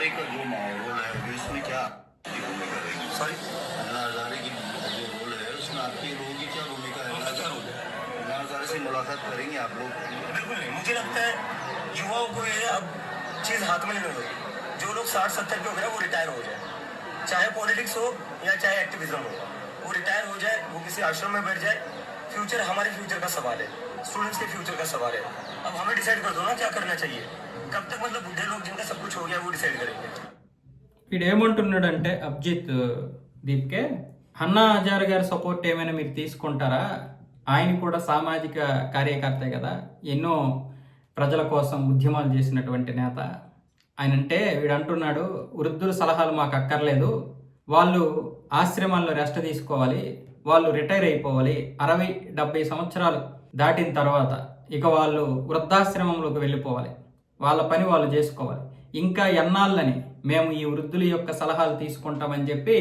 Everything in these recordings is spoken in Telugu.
हज़ारे का जो रोल है अभी उसमें क्या आपकी भूमिका रहेगी? सॉरी, अन्ना हज़ारे की जो रोल है उसमें आपके लोगों की क्या भूमिका है? उनका क्या रोल है? अन्ना हज़ारे से मुलाकात करेंगे आप लोग? बिल्कुल नहीं। मुझे लगता है युवाओं को ये अब चीज़ हाथ में लेनी होगी। जो लोग 60-70 के हो गए वो रिटायर हो जाए, चाहे पॉलिटिक्स हो या चाहे एक्टिविज्म हो, वो रिटायर हो जाए, वो किसी आश्रम में बैठ जाए। फ्यूचर हमारे फ्यूचर का सवाल है, स्टूडेंट्स के फ्यूचर का सवाल है। अब हमें डिसाइड कर दो ना क्या करना चाहिए। कब तक मतलब बुढ़े लोग जिनका सब कुछ हो गया वो डिसाइड करेंगे? వీడేమంటున్నాడంటే అభిజిత్ దీప్కే అన్నా హజారే గారి సపోర్ట్ ఏమైనా మీరు తీసుకుంటారా? ఆయన కూడా సామాజిక కార్యకర్తే కదా, ఎన్నో ప్రజల కోసం ఉద్యమాలు చేసినటువంటి నేత. ఆయనంటే వీడు అంటున్నాడు, వృద్ధుల సలహాలు మాకు అక్కర్లేదు, వాళ్ళు ఆశ్రమాల్లో రెస్ట్ తీసుకోవాలి, వాళ్ళు రిటైర్ అయిపోవాలి, 60-70 సంవత్సరాలు దాటిన తర్వాత ఇక వాళ్ళు వృద్ధాశ్రమంలోకి వెళ్ళిపోవాలి, వాళ్ళ పని వాళ్ళు చేసుకోవాలి, ఇంకా ఎన్నాళ్ళని మేము ఈ వృద్ధుల యొక్క సలహాలు తీసుకుంటామని చెప్పి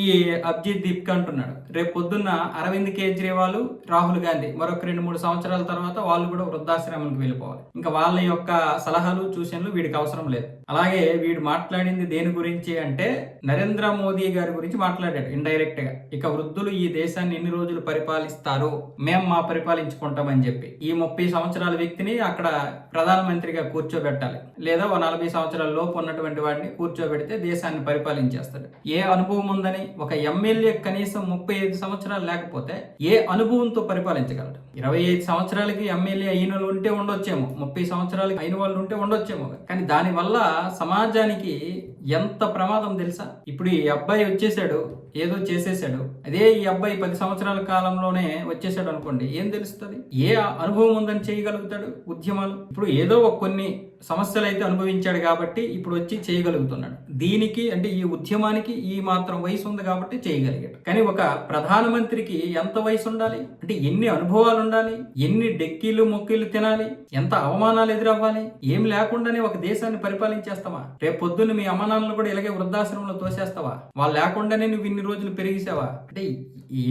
ఈ అభిజిత్ దీప్కి అంటున్నాడు. రేపు పొద్దున్న అరవింద్ కేజ్రీవాల్, రాహుల్ గాంధీ మరొక 2-3 సంవత్సరాల తర్వాత వాళ్ళు కూడా వృద్ధాశ్రమానికి వెళ్ళిపోవాలి. ఇంకా వాళ్ళ యొక్క సలహాలు సూచనలు వీడికి అవసరం లేదు. అలాగే వీడు మాట్లాడింది దేని గురించి అంటే నరేంద్ర మోదీ గారి గురించి మాట్లాడాడు ఇండైరెక్ట్ గా. ఇక వృద్ధులు ఈ దేశాన్ని ఎన్ని రోజులు పరిపాలిస్తారు, మేము పరిపాలించుకుంటామని చెప్పి ఈ 30 సంవత్సరాల వ్యక్తిని అక్కడ ప్రధానమంత్రిగా కూర్చోబెట్టాలి, లేదా 40 సంవత్సరాల లోపు ఉన్నటువంటి వాడిని కూర్చోబెడితే దేశాన్ని పరిపాలించేస్తాడు. ఏ అనుభవం ఉందని ఒక ఎమ్మెల్యే కనీసం 35 సంవత్సరాలు లేకపోతే ఏ అనుభవంతో పరిపాలించగలడు? 25 సంవత్సరాలకి ఎమ్మెల్యే అయిన వాళ్ళు ఉంటే ఉండొచ్చేమో, 30 సంవత్సరాలకి అయిన వాళ్ళు ఉంటే ఉండొచ్చేమో, కానీ దానివల్ల సమాజానికి ఎంత ప్రమాదం తెలుసా? ఇప్పుడు ఈ అబ్బాయి వచ్చేసాడు, ఏదో చేసేసాడు, అదే ఈ అబ్బాయి 10 సంవత్సరాల కాలంలోనే వచ్చేసాడు అనుకోండి, ఏం తెలుస్తుంది? ఏ అనుభవం ఉందని చేయగలుగుతాడు ఉద్యమాలు? ఇప్పుడు ఏదో కొన్ని సమస్యలు అయితే అనుభవించాడు కాబట్టి ఇప్పుడు వచ్చి చేయగలుగుతున్నాడు. దీనికి అంటే ఈ ఉద్యమానికి ఈ మాత్రం వయసు ఉంది కాబట్టి చేయగలిగాడు. కానీ ఒక ప్రధానమంత్రికి ఎంత వయసు ఉండాలి అంటే, ఎన్ని అనుభవాలు ఉండాలి, ఎన్ని డెక్కీలు మొక్కీలు తినాలి, ఎంత అవమానాలు ఎదురవ్వాలి? ఏం లేకుండానే ఒక దేశాన్ని పరిపాలించేస్తావా? రేపు పొద్దున్న మీ అమ్మానాన్నలు కూడా ఇలాగే వృద్ధాశ్రమంలో తోసేస్తావా? వాళ్ళు లేకుండానే నువ్వు ఇన్ని రోజులు పెరిగిసావా? అంటే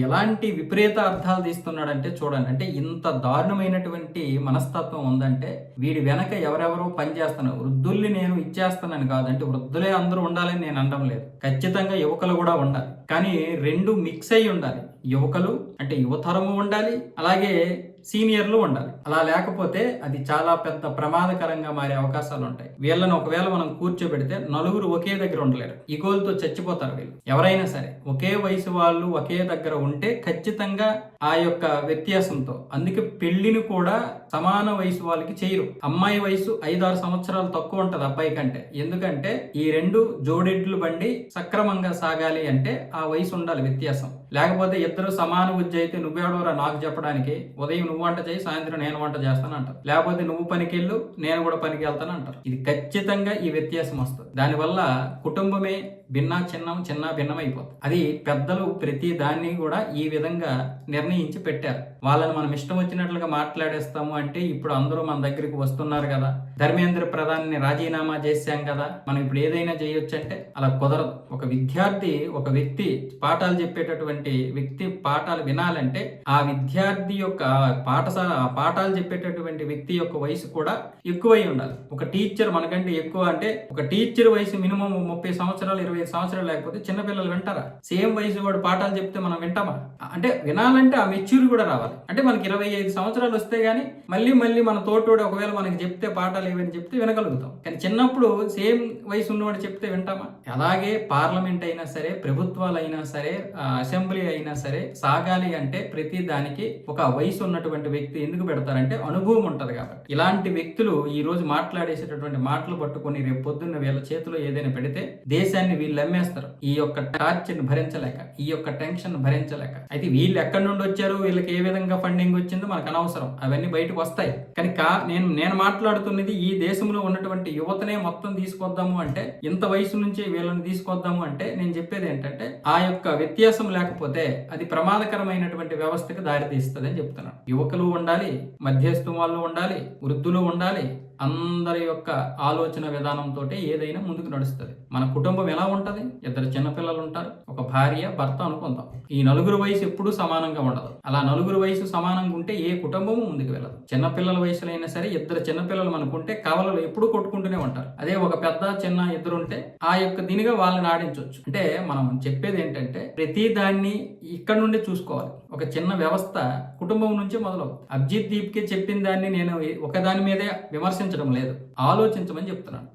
ఎలాంటి విపరీత అర్థాలు తీస్తున్నాడంటే చూడండి. అంటే ఇంత దారుణమైనటువంటి మనస్తత్వం ఉందంటే వీడి వెనక ఎవరెవరో పనిచేస్తున్నారు. వృద్ధుల్ని నేను ఇచ్చేస్తున్నాను కాదంటే, వృద్ధులే అందరూ ఉండాలని నేను అనడం లేదు, ఖచ్చితంగా యువకులు కూడా ఉండాలి. కానీ రెండు మిక్స్ అయి ఉండాలి. యువకులు అంటే యువతరము ఉండాలి, అలాగే సీనియర్లు ఉండాలి. అలా లేకపోతే అది చాలా పెద్ద ప్రమాదకరంగా మారే అవకాశాలు ఉంటాయి. వీళ్ళని ఒకవేళ మనం కూర్చోబెడితే నలుగురు ఒకే దగ్గర ఉండలేరు, ఈగోలతో చచ్చిపోతారు వీళ్ళు. ఎవరైనా సరే ఒకే వయసు వాళ్ళు ఒకే దగ్గర ఉంటే ఖచ్చితంగా ఆ యొక్క వ్యత్యాసంతో, అందుకే పెళ్లిని కూడా సమాన వయసు వాళ్ళకి చేయరు. అమ్మాయి వయసు 5-6 సంవత్సరాలు తక్కువ ఉంటది అబ్బాయి కంటే. ఎందుకంటే ఈ రెండు జోడెడ్లు బండి సక్రమంగా సాగాలి అంటే ఆ వయసు ఉండాలి వ్యత్యాసం. లేకపోతే ఇద్దరు సమాన విద్య అయితే నువ్వేడోరా నాకు చెప్పడానికి, ఉదయం నువ్వు వంట చేయి, సాయంత్రం నేను వంట చేస్తాను అంటారు. లేకపోతే నువ్వు పనికి వెళ్ళు, నేను కూడా పనికి వెళ్తాను అంటారు. ఇది ఖచ్చితంగా ఈ వ్యత్యాసం వస్తుంది. దానివల్ల కుటుంబమే చిన్న భిన్నం అయిపోతుంది. అది పెద్దలు ప్రతి దాన్ని కూడా ఈ విధంగా నిర్ణయించి పెట్టారు. వాళ్ళని మనం ఇష్టం వచ్చినట్లుగా మాట్లాడేస్తాము అంటే, ఇప్పుడు అందరూ మన దగ్గరికి వస్తున్నారు కదా, ధర్మేంద్ర ప్రధాన్ని రాజీనామా చేశాం కదా, మనం ఇప్పుడు ఏదైనా చేయొచ్చు అంటే అలా కుదరదు. ఒక విద్యార్థి, ఒక వ్యక్తి పాఠాలు చెప్పేటటువంటి వ్యక్తి పాఠాలు వినాలంటే ఆ విద్యార్థి యొక్క పాఠాలు చెప్పేటటువంటి వ్యక్తి యొక్క వయసు కూడా ఎక్కువై ఉండాలి. ఒక టీచర్ మనకంటే ఎక్కువ అంటే, ఒక టీచర్ వయసు మినిమం 30 సంవత్సరాలు 25 సంవత్సరాలు లేకపోతే చిన్నపిల్లలు వింటారా? సేమ్ వయసు వాడు పాఠాలు చెప్తే మనం వింటామా? అంటే వినాలంటే ఆ మెచ్యూర్ కూడా రావాలి. అంటే మనకి 25 సంవత్సరాలు వస్తే గానీ మళ్ళీ మన తోటోడు ఒకవేళ మనకి చెప్తే పాఠాలు ఏవని చెప్తే వినగలుగుతాం. కానీ చిన్నప్పుడు సేమ్ వయసు ఉన్నవాడు చెప్తే వింటామా? అలాగే పార్లమెంట్ అయినా సరే, ప్రభుత్వాలు అయినా సరే, అసెంబ్లీ అయినా సరే సాగాలి అంటే ప్రతి దానికి ఒక వయసు ఉన్నటువంటి వ్యక్తి ఎందుకు పెడతారంటే అనుభవం ఉంటది కాబట్టి. ఇలాంటి వ్యక్తులు ఈ రోజు మాట్లాడేసేటటువంటి మాటలు పట్టుకొని రేపు పొద్దున్న వీళ్ళ చేతిలో ఏదైనా పెడితే దేశాన్ని వీళ్ళు అమ్మేస్తారు. ఈ యొక్క టార్చర్ భరించలేక, ఈ యొక్క టెన్షన్ భరించలేక. అయితే వీళ్ళు ఎక్కడి నుండి వచ్చారు, వీళ్ళకి ఏ విధంగా ఫండింగ్ వచ్చిందో మనకు అనవసరం, అవన్నీ బయటకు వస్తాయి. కానీ నేను మాట్లాడుతున్నది ఈ దేశంలో ఉన్నటువంటి యువతనే మొత్తం తీసుకొద్దాము అంటే, ఇంత వయసు నుంచి వీళ్ళని తీసుకొద్దాము అంటే నేను చెప్పేది ఏంటంటే, ఆ యొక్క వ్యత్యాసం లేకపోతే అది ప్రమాదకరమైనటువంటి వ్యవస్థకు దారితీస్తుంది అని చెప్తున్నాను. యువకులు ఉండాలి, మధ్యస్థం వాళ్ళు ఉండాలి, వృద్ధులు ఉండాలి, అందరి యొక్క ఆలోచన విధానంతో ఏదైనా ముందుకు నడుస్తుంది. మన కుటుంబం ఎలా ఉంటుంది? 2 చిన్నపిల్లలు ఉంటారు, ఒక భార్య భర్త అనుకుందాం. ఈ నలుగురు వయసు ఎప్పుడూ సమానంగా ఉండదు. అలా నలుగురు వయసు సమానంగా ఉంటే ఏ కుటుంబము ముందుకు వెళ్ళదు. చిన్నపిల్లల వయసులో అయినా సరే 2 చిన్నపిల్లలు అనుకుంటే కవలలు ఎప్పుడూ కొట్టుకుంటూనే ఉంటారు. అదే ఒక పెద్ద చిన్న 2 ఉంటే ఆ యొక్క దీనిగా వాళ్ళని ఆడించవచ్చు. అంటే మనం చెప్పేది ఏంటంటే ప్రతి దాన్ని ఇక్కడ నుండి చూసుకోవాలి. ఒక చిన్న వ్యవస్థ కుటుంబం నుంచి మొదలవుతుంది. అభిజిత్ దీప్కి చెప్పిన దాన్ని నేను ఒక దాని మీదే విమర్శించడం లేదు, ఆలోచించమని చెప్తున్నాను.